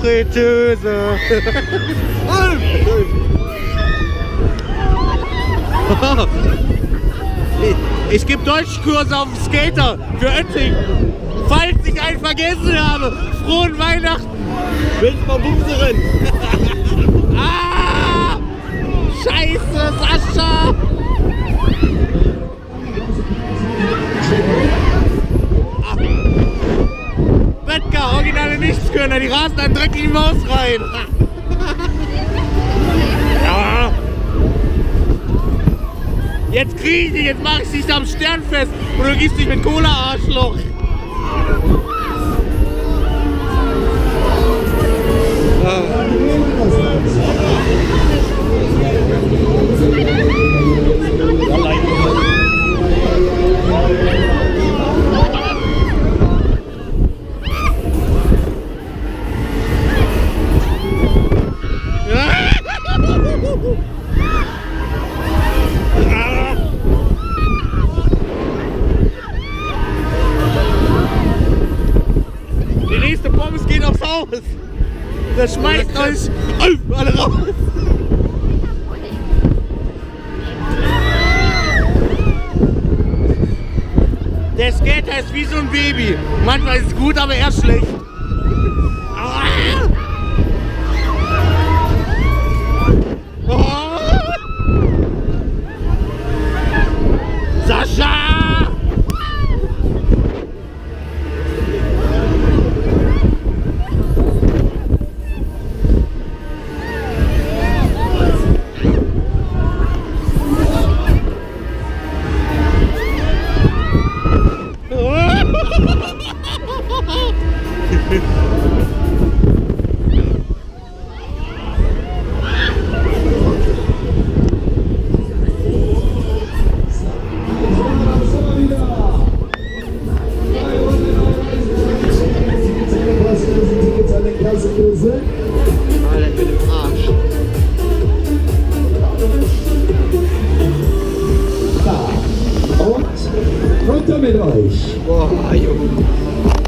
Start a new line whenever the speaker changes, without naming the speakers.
Fritteuse. Ich gebe Deutschkurse auf dem Skater für Oetting. Falls ich einen vergessen habe, frohen Weihnachten.
Willst du mal Bumserin?
Ah! Scheiße, Sascha! Böttger, originale Nichtskönner, die rasen einen dreckigen Maus rein. Ja. Jetzt krieg ich dich, jetzt mach ich dich am Stern fest und du gibst dich mit Cola, Arschloch. Die nächste Pommes geht aufs Haus. Das schmeißt euch alle raus. Der Skater ist wie so ein Baby. Manchmal ist es gut, aber eher schlecht.